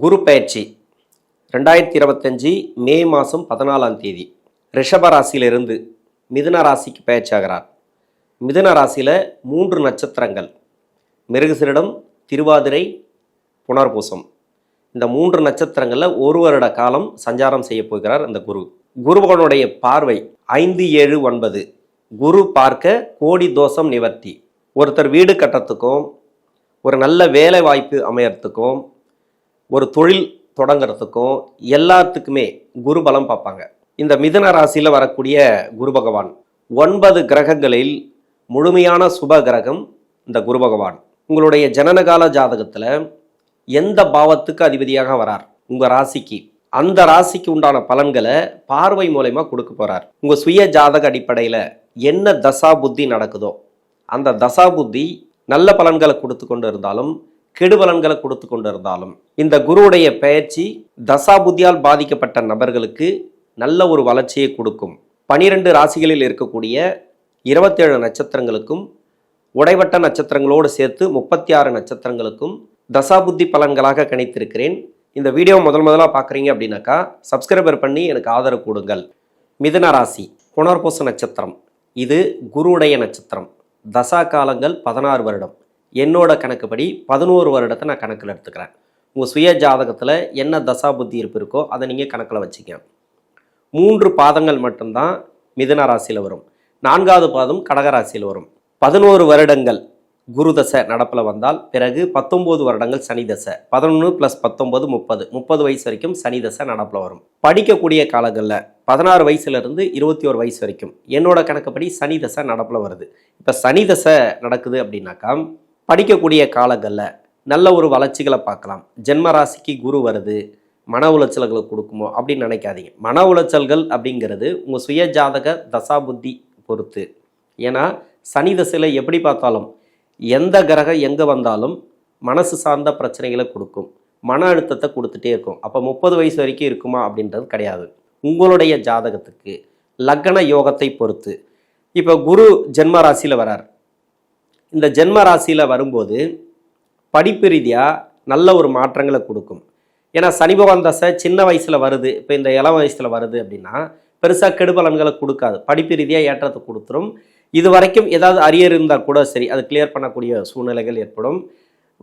குரு பயிற்சி 2025 மே மாதம் 14ஆம் தேதி ரிஷப ராசியிலிருந்து மிதுன ராசிக்கு பயிற்சி ஆகிறார். மிதுன ராசியில் 3 நட்சத்திரங்கள் மிருகசீரிடம், திருவாதிரை, புனர்பூசம். இந்த 3 நட்சத்திரங்களில் 1 வருட காலம் சஞ்சாரம் செய்ய போகிறார் அந்த குரு. குருபகனுடைய பார்வை 5, 7, 9. குரு பார்க்க கோடி தோஷம் நிவர்த்தி. ஒருத்தர் வீடு கட்டுறதுக்கும், ஒரு நல்ல வேலை வாய்ப்பு அமையறதுக்கும், ஒரு தொழில் தொடங்கிறதுக்கும் எல்லாத்துக்குமே குரு பலம் பார்ப்பாங்க. இந்த மிதுன ராசியில் வரக்கூடிய குரு பகவான் 9 கிரகங்களில் முழுமையான சுப கிரகம் இந்த குரு பகவான். உங்களுடைய ஜனனகால ஜாதகத்தில் எந்த பாவத்துக்கு அதிபதியாக வரார் உங்கள் ராசிக்கு, அந்த ராசிக்கு உண்டான பலன்களை பார்வை மூலமா கொடுக்க போறார். உங்கள் சுய ஜாதக அடிப்படையில் என்ன தசா புத்தி நடக்குதோ அந்த தசா புத்தி நல்ல பலன்களை கொடுத்து கொண்டு இருந்தாலும் கெடு பலன்களை கொடுத்து கொண்டு இருந்தாலும் இந்த குருவுடைய பெயர்ச்சி தசா புத்தியால் பாதிக்கப்பட்ட நபர்களுக்கு நல்ல ஒரு வளர்ச்சியை கொடுக்கும். 12 ராசிகளில் இருக்கக்கூடிய 27 நட்சத்திரங்களுக்கும் உடைவட்ட நட்சத்திரங்களோடு சேர்த்து 36 நட்சத்திரங்களுக்கும் தசாபுத்தி பலன்களாக கணித்திருக்கிறேன். இந்த வீடியோ முதலாக பார்க்குறீங்க அப்படின்னாக்கா சப்ஸ்கிரைபர் பண்ணி எனக்கு ஆதரவு கொடுங்கள். மிதுன ராசி புனர்பூச நட்சத்திரம், இது குருவுடைய நட்சத்திரம். தசா காலங்கள் 16 வருடம். என்னோட கணக்குப்படி 11 வருடத்தை நான் கணக்கில் எடுத்துக்கிறேன். உங்கள் சுய ஜாதகத்தில் என்ன தசா புத்தி இருப்பு இருக்கோ அதை நீங்கள் கணக்கில் வச்சுக்க. 3 பாதங்கள் மட்டும்தான் மிதுன ராசியில் வரும். 4வது பாதம் கடக ராசியில் வரும். 11 வருடங்கள் குரு தசை நடப்பில் வந்தால் பிறகு 19 வருடங்கள் சனி தசை. 11 + 19 30 வயசு வரைக்கும் சனி தசை நடப்பில் வரும். படிக்கக்கூடிய காலங்களில் 16 வயசுலேருந்து 21 வயசு வரைக்கும் என்னோட கணக்குப்படி சனி தசை நடப்பில் வருது. இப்போ சனி தசை நடக்குது அப்படின்னாக்கா படிக்கக்கூடிய காலங்களில் நல்ல ஒரு வளர்ச்சிகளை பார்க்கலாம். ஜென்ம ராசிக்கு குரு வருது, மன உளைச்சல்களை கொடுக்குமோ அப்படின்னு நினைக்காதீங்க. மன உளைச்சல்கள் அப்படிங்கிறது உங்கள் சுய ஜாதக தசா புத்தி பொறுத்து. ஏன்னா சனி தசையில் எப்படி பார்த்தாலும் எந்த கிரகம் எங்கே வந்தாலும் மனசு சார்ந்த பிரச்சனைகளை கொடுக்கும், மன அழுத்தத்தை கொடுத்துட்டே இருக்கும். அப்போ 30 வயசு வரைக்கும் இருக்குமா அப்படின்றது கிடையாது. உங்களுடைய ஜாதகத்துக்கு லக்ன யோகத்தை பொறுத்து. இப்போ குரு ஜென்ம ராசியில் வரார். இந்த ஜென்ம ராசியில் வரும்போது படிப்பு ரீதியாக நல்ல ஒரு மாற்றங்களை கொடுக்கும். ஏன்னா சனி பகவான் தசை சின்ன வயசில் வருது, இப்போ இந்த இளம் வயசில் வருது அப்படின்னா பெருசாக கெடுபலன்களை கொடுக்காது, படிப்பு ரீதியாக ஏற்றத்தை கொடுத்துரும். இது வரைக்கும் ஏதாவது அரியர் இருந்தால் கூட சரி, அது கிளியர் பண்ணக்கூடிய சூழ்நிலைகள் ஏற்படும்.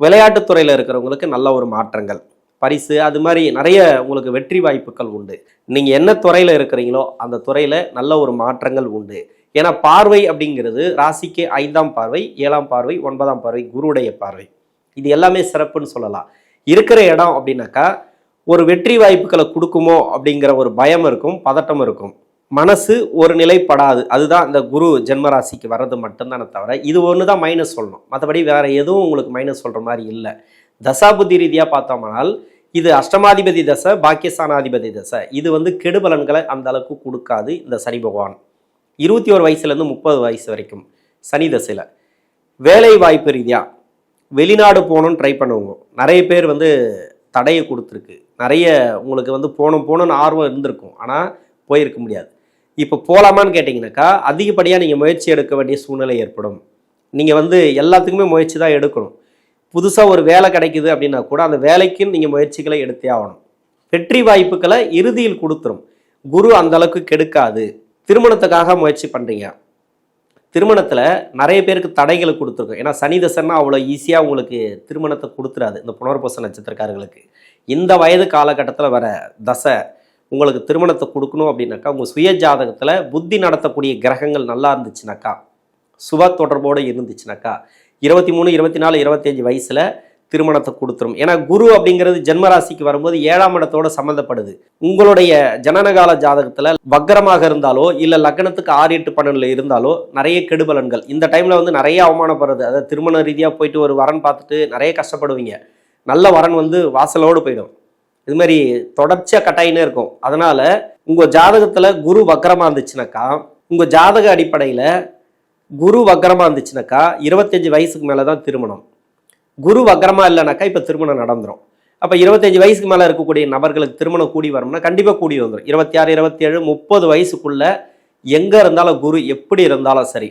விளையாட்டுத்துறையில் இருக்கிறவங்களுக்கு நல்ல ஒரு மாற்றங்கள், பரிசு, அது மாதிரி நிறைய உங்களுக்கு வெற்றி வாய்ப்புகள் உண்டு. நீங்கள் என்ன துறையில் இருக்கிறீங்களோ அந்த துறையில் நல்ல ஒரு மாற்றங்கள் உண்டு. ஏன்னா பார்வை அப்படிங்கிறது ராசிக்கு 5ஆம் பார்வை, 7ஆம் பார்வை, 9ஆம் பார்வை, குருவுடைய பார்வை. இது எல்லாமே சிறப்புன்னு சொல்லலாம். இருக்கிற இடம் அப்படின்னாக்கா ஒரு வெற்றி வாய்ப்புகளை கொடுக்குமோ அப்படிங்கிற ஒரு பயம் இருக்கும், பதட்டம் இருக்கும், மனசு ஒரு நிலைப்படாது. அதுதான் இந்த குரு ஜென்ம ராசிக்கு வர்றது மட்டும்தானே தவிர இது ஒன்று தான் மைனஸ் சொல்லணும். மற்றபடி வேற எதுவும் உங்களுக்கு மைனஸ் சொல்கிற மாதிரி இல்லை. தசாபுத்தி ரீதியாக பார்த்தோம்னால் இது அஷ்டமாதிபதி தசை, பாக்கியஸ்தானாதிபதி தசை. இது கெடுபலன்களை அந்த அளவுக்கு கொடுக்காது. இந்த சனி பகவான் 21 வயசுலேருந்து 30 வயசு வரைக்கும் சனி தசையில் வேலை வாய்ப்பு ரீதியாக வெளிநாடு போகணுன்னு ட்ரை பண்ணுவோங்க. நிறைய பேர் தடையை கொடுத்துருக்கு. நிறைய உங்களுக்கு போகணும்னு ஆர்வம் இருந்திருக்கும், ஆனால் போயிருக்க முடியாது. இப்போ போகலாமான்னு கேட்டிங்கனாக்கா அதிகப்படியாக நீங்கள் முயற்சி எடுக்க வேண்டிய சூழ்நிலை ஏற்படும். நீங்கள் எல்லாத்துக்குமே முயற்சி தான் எடுக்கணும். புதுசாக ஒரு வேலை கிடைக்குது அப்படின்னா கூட அந்த வேலைக்குன்னு நீங்கள் முயற்சிகளை எடுத்தே ஆகணும். வெற்றி வாய்ப்புகளை இறுதியில் கொடுத்துரும். குரு அந்த அளவுக்கு கெடுக்காது. திருமணத்துக்காக முயற்சி பண்ணுறீங்க, திருமணத்தில் நிறைய பேருக்கு தடைகளை கொடுத்துருக்கும். ஏன்னா சனி தசைன்னா அவ்வளோ ஈஸியாக உங்களுக்கு திருமணத்தை கொடுத்துறாது. இந்த புனர்பூச நட்சத்திரக்காரர்களுக்கு இந்த வயது காலகட்டத்தில் வர தசை உங்களுக்கு திருமணத்தை கொடுக்கணும் அப்படின்னாக்கா உங்கள் சுய ஜாதகத்தில் புத்தி நடத்தக்கூடிய கிரகங்கள் நல்லா இருந்துச்சுனாக்கா, சுப தொடர்போடு இருந்துச்சுனாக்கா 23, 24, 25 வயசில் திருமணத்தை கொடுத்துரும். ஏன்னா குரு அப்படிங்கிறது ஜென்மராசிக்கு வரும்போது 7ஆம் இடத்தோட சம்மந்தப்படுது. உங்களுடைய ஜனனகால ஜாதகத்தில் வக்கரமாக இருந்தாலோ இல்லை லக்னத்துக்கு 6, 8, 12 இருந்தாலோ நிறைய கெடுபலன்கள். இந்த டைமில் நிறைய அவமானப்படுறது. அதாவது திருமண ரீதியாக போயிட்டு ஒரு வரன் பார்த்துட்டு நிறைய கஷ்டப்படுவீங்க. நல்ல வரன் வாசலோடு போயிடும். இது மாதிரி தொடர்ச்சியாக கட்டாயினே இருக்கும். அதனால் உங்கள் ஜாதகத்தில் குரு வக்கரமாக இருந்துச்சுனாக்கா, உங்கள் ஜாதக அடிப்படையில் குரு வக்கரமாக இருந்துச்சுனாக்கா 25 வயசுக்கு மேலே தான் திருமணம். குரு வக்கரமாக இல்லைனாக்கா இப்போ திருமணம் நடந்துடும். அப்போ 25 வயசுக்கு மேலே இருக்கக்கூடிய நபர்களுக்கு திருமணம் கூடி வரும்னா கண்டிப்பாக கூடி வந்துடும். 26, 27, 30 வயசுக்குள்ளே எங்கே இருந்தாலும் குரு எப்படி இருந்தாலும் சரி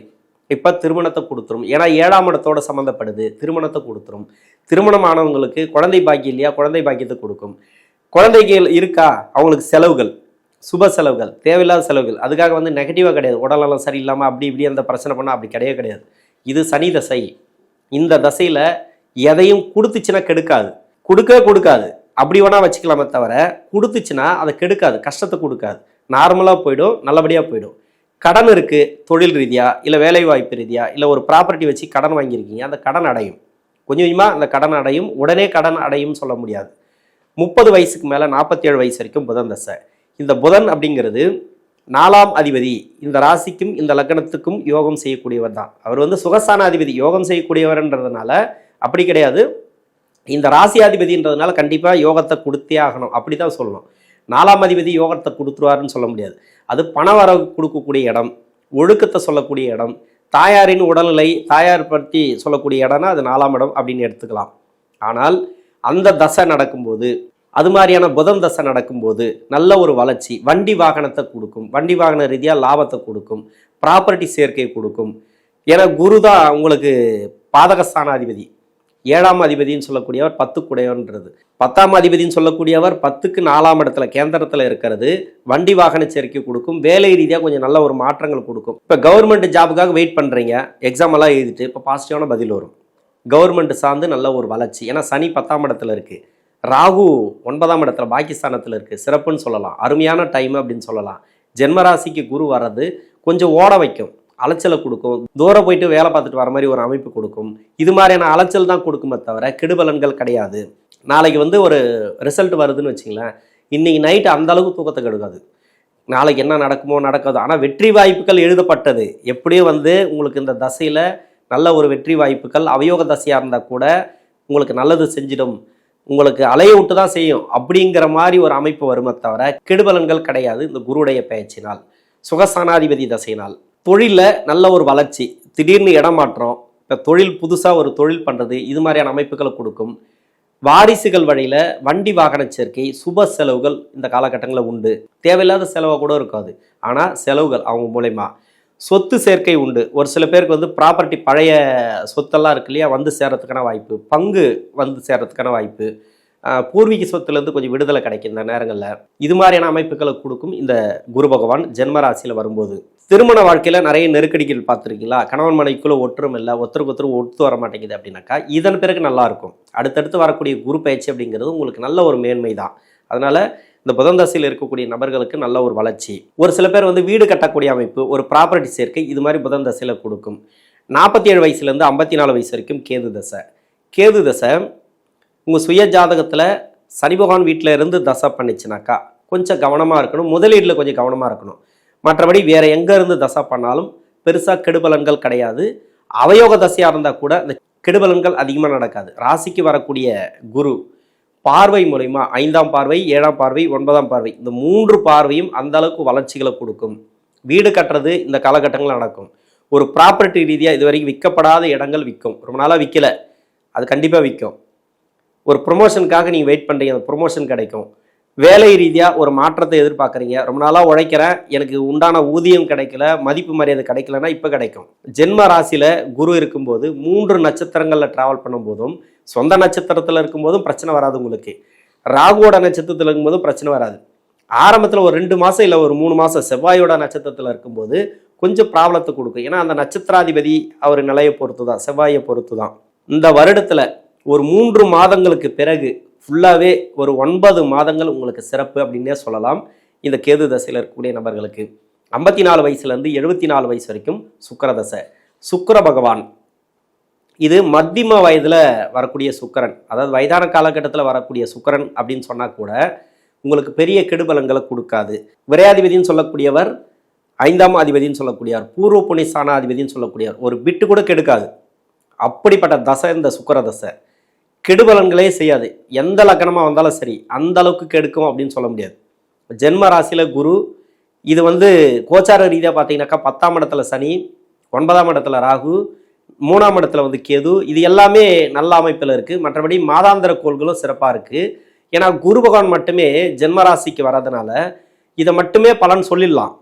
இப்போ திருமணத்தை கொடுத்துரும். ஏன்னா 7ஆம் இடத்தோட சம்மந்தப்படுது, திருமணத்தை கொடுத்துரும். திருமணமானவங்களுக்கு குழந்தை பாக்கியம் இல்லையா, குழந்தை பாக்கியத்தை கொடுக்கும். குழந்தைகள் இருக்கா, அவங்களுக்கு செலவுகள், சுப செலவுகள், தேவையில்லாத செலவுகள். அதுக்காக வந்து நெகட்டிவாக கிடையாது, உடல்நலம் சரியில்லாமல் அப்படி இப்படி அந்த பிரச்சனை பண்ணால் அப்படி கிடையாது. இது சனி தசை. இந்த தசையில் எதையும் கொடுத்துச்சுன்னா கெடுக்காது, கொடுக்காது. அப்படி வேணால் வச்சுக்கலாமே தவிர கொடுத்துச்சுன்னா அதை கெடுக்காது, கஷ்டத்தை கொடுக்காது, நார்மலாக போயிடும், நல்லபடியாக போயிடும். கடன் இருக்குது, தொழில் ரீதியாக இல்லை வேலை வாய்ப்பு ரீதியாக இல்லை ஒரு ப்ராப்பர்ட்டி வச்சு கடன் வாங்கியிருக்கீங்க, அந்த கடன் அடையும். கொஞ்சம் கொஞ்சமாக அந்த கடன் அடையும். உடனே கடன் அடையும் சொல்ல முடியாது. 30 வயசுக்கு மேலே 47 வயசு வரைக்கும் புதன் தசை. இந்த புதன் அப்படிங்கிறது 4ஆம் அதிபதி. இந்த ராசிக்கும் இந்த லக்னத்துக்கும் யோகம் செய்யக்கூடியவர் தான். அவர் வந்து சுகஸ்தான அதிபதி, யோகம் செய்யக்கூடியவர்ன்றதுனால அப்படி கிடையாது. இந்த ராசியாதிபதின்றதுனால கண்டிப்பாக யோகத்தை கொடுத்தே ஆகணும், அப்படி தான் சொல்லணும். 4ஆம் அதிபதி யோகத்தை கொடுத்துருவாருன்னு சொல்ல முடியாது. அது பண வரவு கொடுக்கக்கூடிய இடம், ஒழுக்கத்தை சொல்லக்கூடிய இடம், தாயாரின் உடல்நிலை, தாயார் பற்றி சொல்லக்கூடிய இடம்னா அது 4ஆம் இடம் அப்படின்னு எடுத்துக்கலாம். ஆனால் அந்த தசை நடக்கும்போது, அது மாதிரியான புதன் தசை நடக்கும்போது நல்ல ஒரு வளர்ச்சி, வண்டி வாகனத்தை கொடுக்கும், வண்டி வாகன ரீதியாக லாபத்தை கொடுக்கும், ப்ராப்பர்ட்டி சேர்க்கை கொடுக்கும். ஏன்னா குரு தான் உங்களுக்கு பாதகஸ்தானாதிபதி. 7ஆம் அதிபதினு சொல்லக்கூடியவர் 10க்குடையவன்றது. 10ஆம் அதிபதினு சொல்லக்கூடியவர் 10க்கு 4ஆம் இடத்துல கேந்திரத்தில் இருக்கிறது. வண்டி வாகன சேர்க்கை கொடுக்கும், வேலை ரீதியாக கொஞ்சம் நல்ல ஒரு மாற்றங்கள் கொடுக்கும். இப்போ கவர்மெண்ட் ஜாபுக்காக வெயிட் பண்ணுறீங்க, எக்ஸாம் எல்லாம் எழுதிட்டு இப்போ பாசிட்டிவான பதில் வரும். கவர்மெண்ட் சார்ந்து நல்ல ஒரு வளர்ச்சி. ஏன்னா சனி 10ஆம் இடத்துல இருக்குது, ராகு 9ஆம் இடத்துல பாகிஸ்தானத்தில் இருக்குது. சிறப்புன்னு சொல்லலாம், அருமையான டைம் அப்படின்னு சொல்லலாம். ஜென்மராசிக்கு குரு வர்றது கொஞ்சம் ஓட வைக்கும், அலைச்சலை கொடுக்கும், தூரம் போயிட்டு வேலை பார்த்துட்டு வர மாதிரி ஒரு அமைப்பு கொடுக்கும். இது மாதிரியான அலைச்சல் தான் கொடுக்குமே தவிர கெடுபலன்கள் கிடையாது. நாளைக்கு வந்து ஒரு ரிசல்ட் வருதுன்னு வச்சுங்களேன், இன்றைக்கி நைட்டு அந்த அளவுக்கு தூக்கத்தை கெடுக்காது. நாளைக்கு என்ன நடக்குமோ நடக்காது. ஆனால் வெற்றி வாய்ப்புகள் எழுதப்பட்டது. எப்படியும் வந்து உங்களுக்கு இந்த தசையில் நல்ல ஒரு வெற்றி வாய்ப்புகள், அவயோக தசையாக இருந்தால் கூட உங்களுக்கு நல்லது செஞ்சிடும், உங்களுக்கு அலைய விட்டு தான் செய்யும் அப்படிங்கிற மாதிரி ஒரு அமைப்பு வருமே தவிர கெடுபலன்கள் கிடையாது. இந்த குருடைய பயிற்சினால், சுகஸ்தானாதிபதி தசையினால் தொழிலில் நல்ல ஒரு வளர்ச்சி, திடீர்னு இடமாற்றம், இப்போ தொழில் புதுசாக ஒரு தொழில் பண்ணுறது, இது மாதிரியான அமைப்புகளை கொடுக்கும். வாரிசுகள் வழியில் வண்டி வாகன சேர்க்கை, சுப செலவுகள் இந்த காலகட்டங்களில் உண்டு. தேவையில்லாத செலவாக கூட இருக்காது, ஆனால் செலவுகள் அவங்க மூலயமா. சொத்து சேர்க்கை உண்டு. ஒரு சில பேருக்கு வந்து ப்ராப்பர்ட்டி, பழைய சொத்தெல்லாம் இருக்கு இல்லையா, வந்து சேர்றதுக்கான வாய்ப்பு, பங்கு வந்து சேர்றதுக்கான வாய்ப்பு, பூர்வீக சொத்துலேருந்து கொஞ்சம் விடுதலை கிடைக்கும் இந்த நேரங்களில். இது மாதிரியான அமைப்புகளை கொடுக்கும் இந்த குரு பகவான் ஜென்மராசியில் வரும்போது. திருமண வாழ்க்கையில் நிறைய நெருக்கடிகள் பார்த்துருக்கீங்களா? கணவன் மனைவிக்குள்ளே ஒற்றுமை இல்லை, ஒருத்தருக்கு ஒருத்தர் ஒத்து வர மாட்டேங்குது அப்படின்னாக்கா இதன் பிறகு நல்லாயிருக்கும். அடுத்தடுத்து வரக்கூடிய குரு பயிற்சி அப்படிங்கிறது உங்களுக்கு நல்ல ஒரு மேன்மை தான். அதனால் இந்த புதன் தசையில் இருக்கக்கூடிய நபர்களுக்கு நல்ல ஒரு வளர்ச்சி. ஒரு சில பேர் வந்து வீடு கட்டக்கூடிய அமைப்பு, ஒரு ப்ராப்பர்ட்டி சேர்க்கை, இது மாதிரி புதன் தசையில் கொடுக்கும். 47 வயசுலேருந்து 54 வயசு வரைக்கும் கேது தசை. கேது தசை உங்கள் சுய ஜாதகத்தில் சனி பகவான் வீட்டில் இருந்து தசை பண்ணிச்சுனாக்கா கொஞ்சம் கவனமாக இருக்கணும், முதலீட்டில் கொஞ்சம் கவனமாக இருக்கணும். மற்றபடி வேறு எங்கே இருந்து தசை பண்ணாலும் பெருசாக கெடுபலன்கள் கிடையாது. அவயோக தசையாக இருந்தால் கூட இந்த கெடுபலன்கள் அதிகமாக நடக்காது. ராசிக்கு வரக்கூடிய குரு பார்வை மூலமா 5ஆம் பார்வை, 7ஆம் பார்வை, 9ஆம் பார்வை, இந்த 3 பார்வையும் அந்த அளவுக்கு வளர்ச்சிகளை கொடுக்கும். வீடு கட்டுறது இந்த காலகட்டங்கள் நடக்கும். ஒரு ப்ராப்பர்ட்டி ரீதியாக இது வரைக்கும் விற்கப்படாத இடங்கள் விற்கும். ரொம்ப நாளாக விற்கலை, அது கண்டிப்பாக விற்கும். ஒரு ப்ரொமோஷனுக்காக நீங்கள் வெயிட் பண்ணுறீங்க, அந்த ப்ரொமோஷன் கிடைக்கும். வேலை ரீதியாக ஒரு மாற்றத்தை எதிர்பார்க்குறீங்க, ரொம்ப நாளாக உழைக்கிறேன், எனக்கு உண்டான ஊதியம் கிடைக்கல, மதிப்பு மரியாதை கிடைக்கலன்னா இப்போ கிடைக்கும். ஜென்ம ராசியில் குரு இருக்கும்போது 3 நட்சத்திரங்களில் ட்ராவல் பண்ணும்போதும், சொந்த நட்சத்திரத்தில் இருக்கும்போதும் பிரச்சனை வராது உங்களுக்கு. ராகுவோட நட்சத்திரத்தில் இருக்கும்போதும் பிரச்சனை வராது. ஆரம்பத்தில் ஒரு 2 மாதம் இல்லை ஒரு 3 மாதம் செவ்வாயோட நட்சத்திரத்தில் இருக்கும்போது கொஞ்சம் ப்ராப்ளத்தை கொடுக்கும். ஏன்னா அந்த நட்சத்திராதிபதி அவர் நிலையை பொறுத்து தான், செவ்வாயை பொறுத்து தான். இந்த வருடத்தில் ஒரு 3 மாதங்களுக்கு பிறகு ஃபுல்லாகவே ஒரு 9 மாதங்கள் உங்களுக்கு சிறப்பு அப்படின்னே சொல்லலாம். இந்த கேது தசையில் இருக்கக்கூடிய நபர்களுக்கு 54 வயசுலேருந்து 74 வயசு வரைக்கும் சுக்கிர தசை. சுக்கிர பகவான் இது மத்தியம வயதில் வரக்கூடிய சுக்கிரன், அதாவது வயதான காலகட்டத்தில் வரக்கூடிய சுக்கிரன் அப்படின்னு சொன்னால் கூட உங்களுக்கு பெரிய கெடுபலங்களை கொடுக்காது. விரையாதிபதினு சொல்லக்கூடியவர் 5ஆம் அதிபதினு சொல்லக்கூடியவர், பூர்வ புண்ணியஸ்தான அதிபதினு சொல்லக்கூடியவர், ஒரு பிட்டு கூட கெடுக்காது. அப்படிப்பட்ட தசை இந்த சுக்கிர தசை. கெடுபலன்களே செய்யாது. எந்த லக்னமாக வந்தாலும் சரி அந்த அளவுக்கு கெடுக்கும் அப்படின்னு சொல்ல முடியாது. ஜென்ம ராசியில் குரு, இது வந்து கோச்சார ரீதியாக பார்த்தீங்கன்னாக்கா 10ஆம் இடத்துல சனி, 9ஆம் இடத்துல ராகு, 3ஆம் இடத்துல வந்து கேது, இது எல்லாமே நல்ல அமைப்பில் இருக்குது. மற்றபடி மாதாந்திர கோள்களும் சிறப்பாக இருக்குது. ஏன்னா குரு பகவான் மட்டுமே ஜென்மராசிக்கு வர்றதுனால இதை மட்டுமே பலன் சொல்லிடலாம்.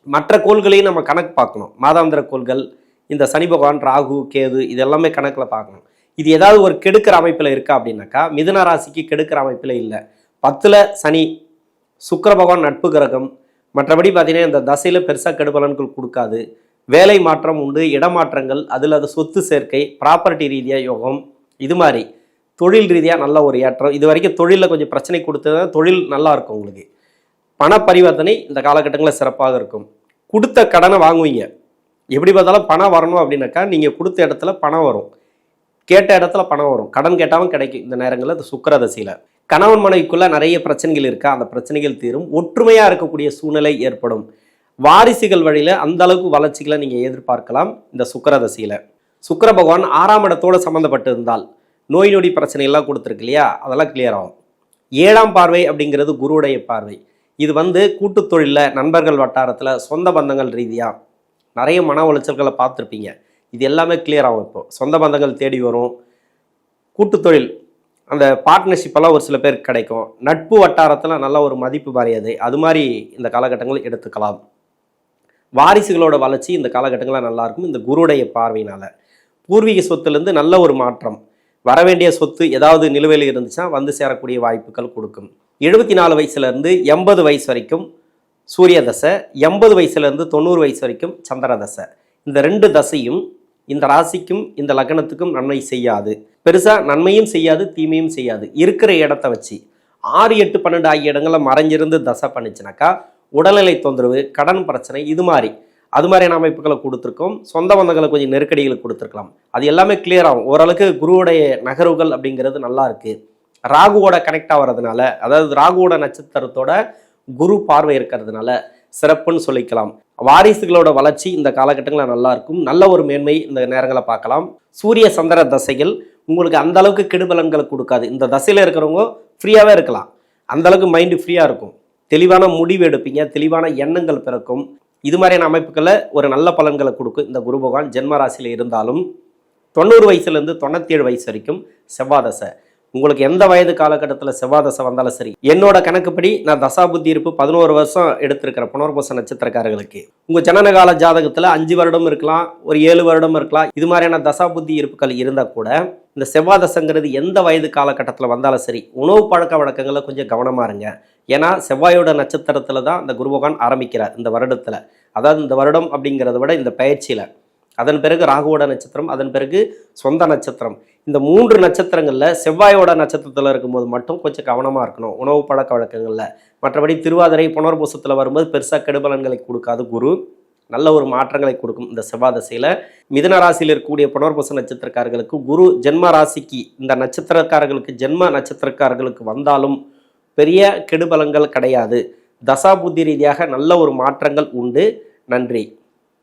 மற்ற கோள்களையும் நம்ம கணக்கு பார்க்கணும். மாதாந்திர கோள்கள், இந்த சனி பகவான், ராகு, கேது, இது எல்லாமே கணக்கில் பார்க்கணும். இது ஏதாவது ஒரு கெடுக்கிற அமைப்பில் இருக்கா அப்படின்னாக்கா மிதுன ராசிக்கு கெடுக்கிற அமைப்பில் இல்லை. 10ல் சனி, சுக்கிர பகவான் நட்பு கிரகம். மற்றபடி பார்த்தீங்கன்னா இந்த தசையில் பெருசாக கெடுபலன்கள் கொடுக்காது. வேலை மாற்றம் உண்டு, இடமாற்றங்கள், அதில் அது சொத்து சேர்க்கை, ப்ராப்பர்ட்டி ரீதியாக யோகம், இது மாதிரி தொழில் ரீதியாக நல்ல ஒரு ஏற்றம். இது வரைக்கும் தொழிலில் கொஞ்சம் பிரச்சனை கொடுத்தது, தொழில் நல்லா இருக்கும். உங்களுக்கு பண பரிவர்த்தனை இந்த காலகட்டங்களில் சிறப்பாக இருக்கும். கொடுத்த கடனை வாங்குவீங்க. எப்படி பார்த்தாலும் பணம் வரணும் அப்படின்னாக்கா நீங்கள் கொடுத்த இடத்துல பணம் வரும், கேட்ட இடத்துல பணம் வரும். கடன் கேட்டாலும் கிடைக்கும் இந்த நேரங்களில். இந்த சுக்கிர தசையில் கணவன் மனைவிக்குள்ளே நிறைய பிரச்சனைகள் இருக்கா, அந்த பிரச்சனைகள் தீரும். ஒற்றுமையாக இருக்கக்கூடிய சூழ்நிலை ஏற்படும். வாரிசுகள் வழியில் அந்த அளவுக்கு வளர்ச்சிகளை நீங்கள் எதிர்பார்க்கலாம் இந்த சுக்கிர தசையில். சுக்கிர பகவான் 6ஆம் இடத்தோடு சம்மந்தப்பட்டு இருந்தால் நோய் நொடி பிரச்சனைகள்லாம் கொடுத்துருக்கு இல்லையா, அதெல்லாம் கிளியர் ஆகும். 7ஆம் பார்வை அப்படிங்கிறது குருவுடைய பார்வை. இது கூட்டு தொழிலில், நண்பர்கள் வட்டாரத்தில், சொந்த பந்தங்கள் ரீதியாக நிறைய மன உளைச்சல்களை பார்த்துருப்பீங்க. இது எல்லாமே கிளியர் ஆகும். இப்போ சொந்த பந்தங்கள் தேடி வரும். கூட்டு தொழில் அந்த பார்ட்னர்ஷிப்பெல்லாம் ஒரு சில பேருக்கு கிடைக்கும். நட்பு வட்டாரத்தில் நல்ல ஒரு மதிப்பு மரியாதை, அது மாதிரி இந்த காலகட்டங்கள் எடுத்துக்கலாம். வாரிசுகளோட வளர்ச்சி இந்த காலகட்டங்களில் நல்லாயிருக்கும் இந்த குருவுடைய பார்வையினால். பூர்வீக சொத்துலேருந்து நல்ல ஒரு மாற்றம், வரவேண்டிய சொத்து ஏதாவது நிலுவையில் இருந்துச்சுன்னா வந்து சேரக்கூடிய வாய்ப்புகள் கொடுக்கும். 74 வயசுலேருந்து 80 வயசு வரைக்கும் சூரிய தசை, 80 வயசுலேருந்து 90 வயசு வரைக்கும் சந்திர தசை. இந்த 2 தசையும் இந்த ராசிக்கும் இந்த லக்னத்துக்கும் நன்மை செய்யாது. பெருசாக நன்மையும் செய்யாது, தீமையும் செய்யாது. இருக்கிற இடத்த வச்சு 6, 8, 12 ஆகிய இடங்களில் மறைஞ்சிருந்து தசை பண்ணிச்சுனாக்கா உடல்நிலை தொந்தரவு, கடன் பிரச்சனை, இது மாதிரி அது மாதிரியான அமைப்புகளை கொடுத்துருக்கோம். சொந்த பந்தங்களை கொஞ்சம் நெருக்கடிகளை கொடுத்துருக்கலாம். அது எல்லாமே கிளியர் ஆகும். ஓரளவுக்கு குருவுடைய நகர்வுகள் அப்படிங்கிறது நல்லா இருக்குது. ராகுவோட கனெக்ட் ஆகிறதுனால, அதாவது ராகுவோட நட்சத்திரத்தோட குரு பார்வை இருக்கிறதுனால சிறப்புன்னு சொல்லிக்கலாம். வாரிசுகளோட வளர்ச்சி இந்த காலகட்டங்களில் நல்லா இருக்கும். நல்ல ஒரு மேன்மை இந்த நேரங்களை பார்க்கலாம். சூரிய சந்திர தசைகள் உங்களுக்கு அந்த அளவுக்கு கெடுபலன்களை கொடுக்காது. இந்த தசையில் இருக்கிறவங்க ஃப்ரீயாகவே இருக்கலாம். அந்த அளவுக்கு மைண்டு ஃப்ரீயாக இருக்கும். தெளிவான முடிவு எடுப்பீங்க, தெளிவான எண்ணங்கள் பிறக்கும். இது மாதிரியான அமைப்புகளில் ஒரு நல்ல பலன்களை கொடுக்கும் இந்த குரு பகவான் ஜென்ம ராசியில் இருந்தாலும். 90 வயசுலேருந்து 97 வயசு வரைக்கும் செவ்வாய் தசை. உங்களுக்கு எந்த வயது காலகட்டத்தில் செவ்வாய் தசை வந்தாலும் சரி, என்னோட கணக்குப்படி நான் தசாபுத்தி இருப்பு 11 வருஷம் எடுத்திருக்கிற புனர்பூச நட்சத்திரக்காரர்களுக்கு உங்கள் ஜனனகால ஜாதகத்தில் 5 வருடம் இருக்கலாம், ஒரு 7 வருடம் இருக்கலாம். இது மாதிரியான தசாபுத்தி இருப்புகள் இருந்தால் கூட இந்த செவ்வாய் தசைங்கிறது எந்த வயது காலகட்டத்தில் வந்தாலும் சரி, உணவு பழக்க வழக்கங்களில் கொஞ்சம் கவனமாக இருங்க. ஏன்னா செவ்வாயோட நட்சத்திரத்தில் தான் இந்த குரு பகவான் ஆரம்பிக்கிறார் இந்த வருடத்தில். அதாவது இந்த வருடம் அப்படிங்கிறத விட இந்த பயிற்சியில். அதன் பிறகு ராகுவோட நட்சத்திரம், அதன் பிறகு சொந்த நட்சத்திரம். இந்த 3 நட்சத்திரங்களில் செவ்வாயோட நட்சத்திரத்தில் இருக்கும்போது மட்டும் கொஞ்சம் கவனமாக இருக்கணும் உணவு பழக்க வழக்கங்களில். மற்றபடி திருவாதிரை புனர்பூசத்தில் வரும்போது பெருசாக கெடுபலன்களை கொடுக்காது குரு. நல்ல ஒரு மாற்றங்களை கொடுக்கும் இந்த செவ்வாய் தசையில். மிதுன ராசியில் இருக்கக்கூடிய புனர்பூச நட்சத்திரக்காரர்களுக்கு குரு ஜென்ம ராசிக்கு இந்த நட்சத்திரக்காரர்களுக்கு ஜென்ம நட்சத்திரக்காரர்களுக்கு வந்தாலும் பெரிய கெடுபலன்கள் கிடையாது. தசாபுத்தி ரீதியாக நல்ல ஒரு மாற்றங்கள் உண்டு. நன்றி.